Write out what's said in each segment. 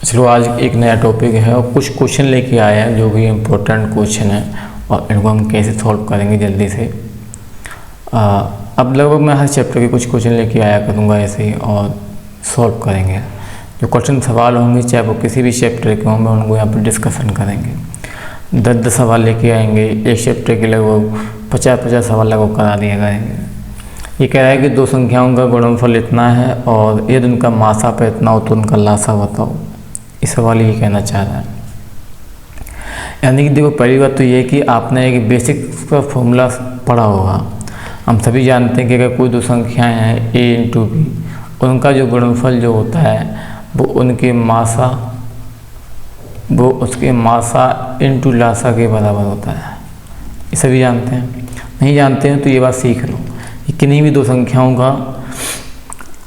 चलो आज एक नया टॉपिक है और कुछ क्वेश्चन लेके आए हैं जो भी इम्पोर्टेंट क्वेश्चन है और इनको हम कैसे सॉल्व करेंगे जल्दी से। अब लगभग मैं हर चैप्टर के कुछ क्वेश्चन लेके आया करूँगा ऐसे ही और सॉल्व करेंगे। जो क्वेश्चन सवाल होंगे चाहे वो किसी भी चैप्टर के होंगे उनको यहाँ पर डिस्कशन करेंगे। 10 सवाल लेके आएंगे, एक चैप्टर के लगभग 50 सवाल लगभग करा दिया करेंगे। ये कह रहा है कि दो संख्याओं का गुणनफल इतना है और यदि उनका मासाप इतना हो तो उनका लासा बताओ। इस सवाल ये कहना चाह रहा है। यानी कि देखो पहली बात तो ये है कि आपने एक बेसिक का फॉर्मूला पढ़ा होगा। हम सभी जानते हैं कि अगर कोई दो संख्याएं हैं a इंटू बी, उनका जो गुणनफल जो होता है वो उसके मासा इंटू लासा के बराबर होता है। ये सभी जानते हैं। नहीं जानते हैं तो ये बात सीख लो कि किन्हीं भी दो संख्याओं का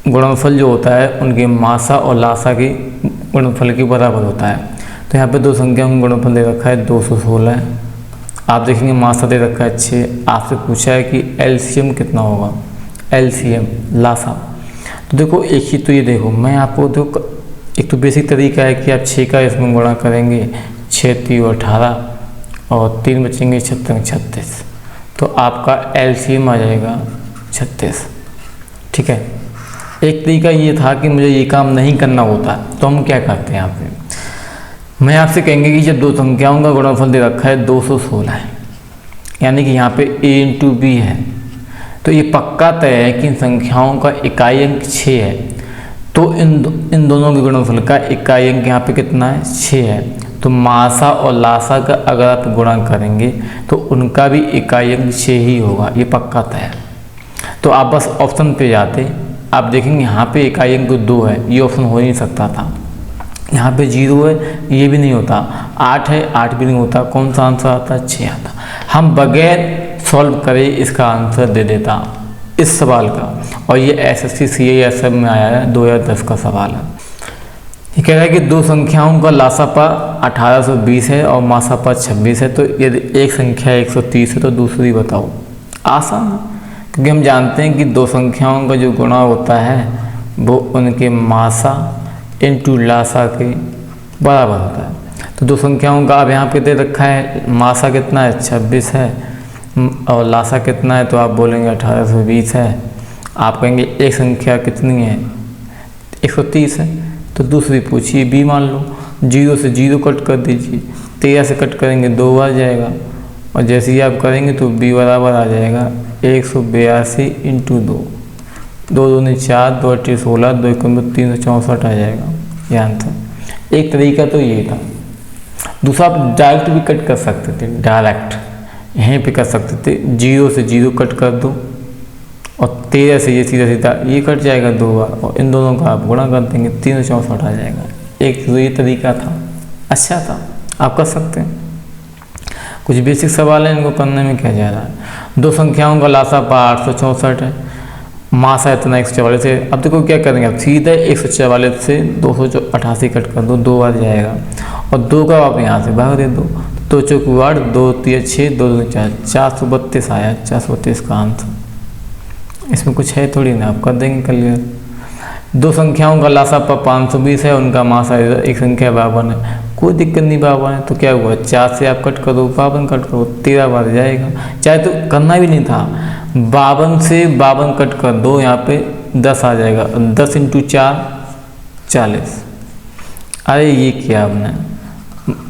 गुणनफल जो होता है उनके मासा और लासा के गुणनफल के बराबर होता है। तो यहाँ पे दो संख्याओं का गुणनफल दे रखा है 216। आप देखेंगे मासा दे रखा है 6। आपसे पूछा है कि एलसीएम कितना होगा, एलसीएम लासा। तो देखो एक ही तो ये देखो मैं आपको देखो एक तो बेसिक तरीका है कि आप 6 का इसमें गुणा करेंगे, 6 3 18 और 3 बचेंगे 36। तो आपका एलसीएम आ जाएगा 36। ठीक है। एक तरीका ये था कि मुझे ये काम नहीं करना होता तो हम क्या करते हैं यहाँ पे, मैं आपसे कहेंगे कि जब दो संख्याओं का गुणनफल दे रखा है 216 है, यानी कि यहाँ पे a इंटू बी है, तो ये पक्का तय है कि इन संख्याओं का इकाई अंक 6 है। तो इन दोनों के गुणनफल का इकाई अंक यहाँ पे कितना है, 6 है। तो मासा और लासा का अगर आप गुणा करेंगे तो उनका भी इकाई अंक 6 ही होगा, ये पक्का तय है। तो आप बस ऑप्शन पे जाते, आप देखेंगे यहाँ पे इकाई अंक 2 है, ये ऑप्शन हो ही नहीं सकता था। यहाँ पे 0 है, ये भी नहीं होता। 8 है, 8 भी नहीं होता। कौन सा आंसर आता, 6 आता। हम बगैर सॉल्व करे इसका आंसर दे देता इस सवाल का। और ये एसएससी CISF में आया है, 2010 का सवाल है। ये कह रहा है कि दो संख्याओं का लासापा 1820 है और मासापा 26 है। तो यदि एक संख्या 130 है तो दूसरी बताओ। आसान है, क्योंकि हम जानते हैं कि दो संख्याओं का जो गुणा होता है वो उनके मासा इंटू लासा के बराबर होता है। तो दो संख्याओं का अब यहाँ पे दे रखा है, मासा कितना है 26 है और लासा कितना है, तो आप बोलेंगे 1820 है। आप कहेंगे एक संख्या कितनी है 130 है, तो दूसरी पूछिए बी मान लो। 0 से 0 कट कर दीजिए, 13 से कट करेंगे 2 आ जाएगा और जैसे ही आप करेंगे तो बी बराबर आ जाएगा 182 इंटू 2, 2 दूनी 4, 2 8 16, 2 1 364 आ जाएगा ये आंसर। एक तरीका तो ये था। दूसरा आप डायरेक्ट भी कट कर सकते थे, डायरेक्ट यहीं पे कर सकते थे। 0 से 0 कट कर दो और 13 से ये सीधा सीधा ये कट जाएगा 2 बार और इन दोनों का आप गुणा कर देंगे 364 आ जाएगा। एक तो ये तरीका था, अच्छा था, आप कर सकते हैं। कुछ बेसिक सवाल है, इनको करने में क्या जा रहा है। दो संख्याओं का लासापा 864 है, मासा इतना 144 है। अब देखो क्या करेंगे, आप सीधे 144 से 288 कट कर दो, 2 बार जाएगा और 2 का आप यहाँ से भाग दे दो। 2 चौक 8, 2 3 6, 2 2 4, 432 आया। 432 का आंसर। इसमें कुछ है थोड़ी ना, आप कर देंगे क्लियर। दो संख्याओं का लासापा 520 है, उनका मासा एक संख्या 52 है। कोई दिक्कत नहीं, 52 है तो क्या हुआ, 4 से आप कट करो, 52 कट करो, 13 बार जाएगा। चाहे तो करना भी नहीं था, 52 से 52 कट कर दो, यहाँ पे 10 आ जाएगा। 10 इंटू 4 40। अरे ये क्या आपने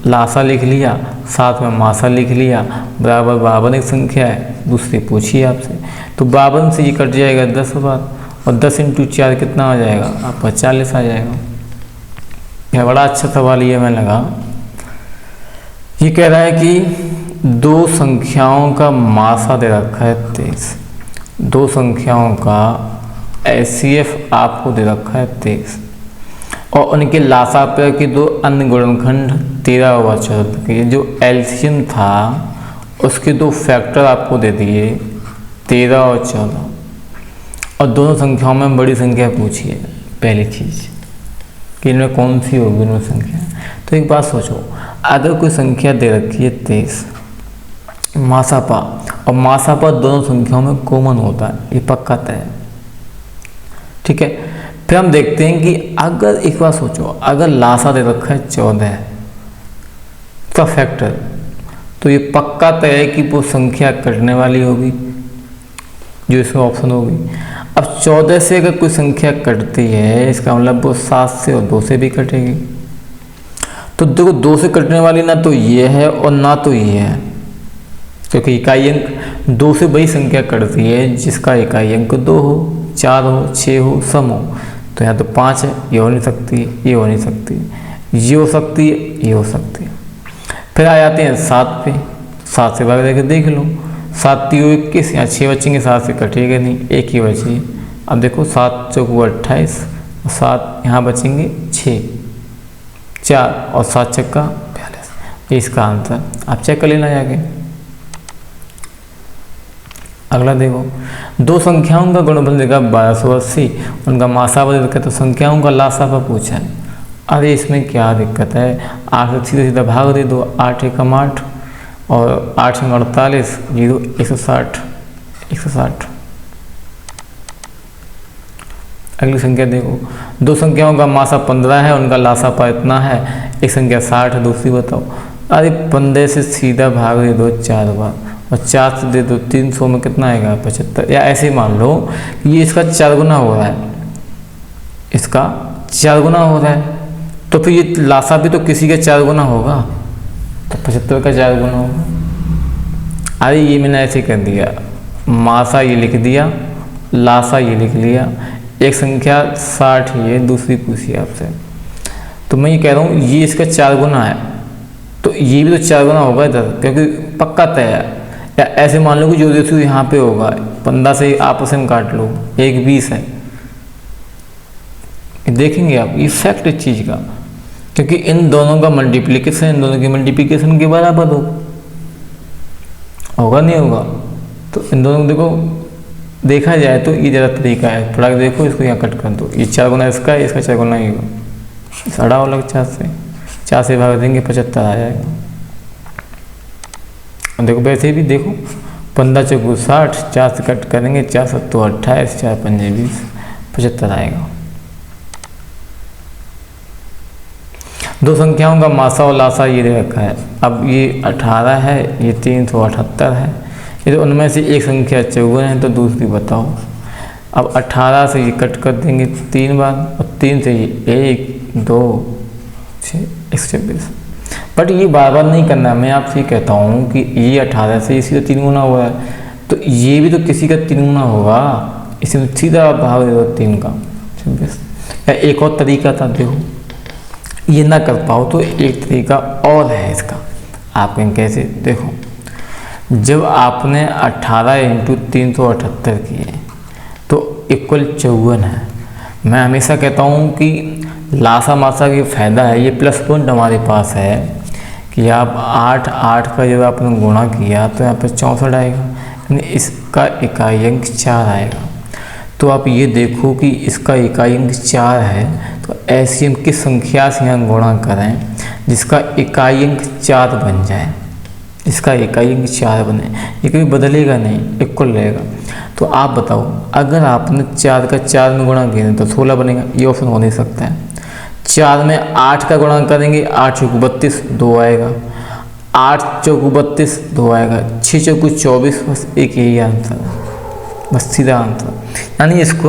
लासा लिख लिया, साथ में मासा लिख लिया, बराबर 52 एक संख्या है। दूसरी पूछिए आपसे, तो 52 से ये कट जाएगा 10 बार और 10 इंटू 4 कितना आ जाएगा आपका 40 आ जाएगा। यह बड़ा अच्छा सवाल ये मैं लगा। ये कह रहा है कि दो संख्याओं का मासा दे रखा है 23, दो संख्याओं का HCF आपको दे रखा है 23 और उनके लासापा के दो अन्य गुणनखंड 13 और 14 के जो एलसीएम था उसके दो फैक्टर आपको दे दिए 13 और 14 और दोनों संख्याओं में बड़ी संख्या पूछी है। पहली चीज़ कि इनमें कौन सी होगी इनमें संख्या। तो एक बात सोचो, अगर कोई संख्या दे रखी है 23 मासापा और मासापा दोनों संख्याओं में कॉमन होता है, ये पक्का तय है। ठीक है। फिर हम देखते हैं कि अगर एक बार सोचो, अगर लासा दे रखा है 14 का फैक्टर, तो ये पक्का तय है कि वो संख्या कटने वाली होगी, जो इसमें ऑप्शन होगी। अब 14 से अगर कोई संख्या कटती है, इसका मतलब वो 7 से और 2 से भी कटेगी। तो देखो 2 से कटने वाली ना तो ये है और ना तो ये है, क्योंकि इकाई अंक 2 से वही संख्या कटती है जिसका इकाई अंक 2 हो, 4 हो, 6 हो, सम हो। तो यहाँ तो 5 है, ये हो नहीं सकती, ये हो नहीं सकती, ये हो सकती है, ये हो सकती है। फिर आ जाते हैं 7 पे। 7 से भाग देकर देख लो, 7 3 21, यहाँ 6 बचेंगे, 7 से कटेगा नहीं, एक ही बची। अब देखो 7 चौको 28, 7 यहाँ बचेंगे 6, 4 और 7 छक्का 42, इसका आंसर आप चेक कर लेना जाके। अगला देखो, दो संख्याओं का गुणनफल देगा 1280, उनका मासाफा दे रखा है, तो संख्याओं का लासाफा पूछा है। अरे इसमें क्या दिक्कत है, 8 से सीधा सीधा भाग दे दो, 8 एकम 8 और 8 से 48, 0 160 160। अगली संख्या देखो, दो संख्याओं का मासा 15 है, उनका लासाफा इतना है, एक संख्या 60 है, दूसरी बताओ। अरे 15 से सीधा भाग दे दो 4 बार और 4 से दे दो 300 में कितना आएगा 75, या ऐसे ही मान लो ये इसका 4 गुना हो रहा है, इसका 4 गुना हो रहा है, तो फिर ये लासा भी तो किसी का 4 गुना होगा, तो 75 का 4 गुना होगा। अरे ये मैंने ऐसे कर दिया, मासा ये लिख दिया, लासा ये लिख लिया, एक संख्या 60 ये दूसरी पूछी आपसे, तो मैं ये कह रहा हूँ ये इसका 4 गुना है, तो ये भी तो 4 गुना होगा इधर, क्योंकि पक्का तय है। या ऐसे मान लो कि जो रेशियो यहाँ पे होगा 15 से आपस में काट लो, 1 20 है, देखेंगे आप ये फैक्ट इस चीज़ का, क्योंकि इन दोनों का मल्टीप्लिकेशन इन दोनों की मल्टीप्लिकेशन के बराबर होगा नहीं होगा। तो इन दोनों को देखो, देखा जाए तो ये ज़्यादा तरीका है, थोड़ा देखो इसको यहाँ कट कर दो, ये 4 गुना इसका है, इसका 4 गुना ये होगा, सड़ा हो लग 4 से भाग देंगे 75 आ जाएगा। देखो वैसे भी देखो 15 चौको 60, 4 से कट करेंगे, 4 7 28, 4 5 20, 75 आएगा। दो संख्याओं का मासा और लासा ये दे रखा है, अब ये 18 है, ये 378 है, ये तो उनमें से एक संख्या 54 है, तो दूसरी बताओ। अब 18 से ये कट कर देंगे 3 बार और 3 से ये 1 2 6 126। बट ये बार बार नहीं करना, मैं आपसे ये कहता हूँ कि ये 18 से इसी का 3 गुना हुआ है, तो ये भी तो किसी का 3 गुना होगा, इसमें सीधा भाग दे दो 3 का 26। या एक और तरीका था, देखो ये ना कर पाओ तो एक तरीका और है इसका, आप कहें कैसे, देखो जब आपने 18 × 378 किए तो इक्वल 54 है। मैं हमेशा कहता हूँ कि लासा मासा की फ़ायदा है, ये प्लस पॉइंट हमारे पास है कि आप 8 8 का जब आपने गुणा किया तो यहाँ पर 64 आएगा, यानी इसका इकाई अंक 4 आएगा। तो आप ये देखो कि इसका इकाई अंक 4 है, तो ऐसी हम किस संख्या से यहाँ गुणा करें जिसका इकाई अंक 4 बन जाए, इसका इकाई अंक 4 बने, ये कभी बदलेगा नहीं, इक्वल रहेगा। तो आप बताओ, अगर आपने 4 का 4 में गुणा किया तो 16 बनेगा, ये ऑप्शन हो नहीं सकता है। 4 में 8 का गुणा करेंगे, 8 चौको 32 2 आएगा, 8 चौको 32 2 आएगा, 6 चौको 24, बस एक यही आंसर है, बस सीधा आंसर। यानी इसको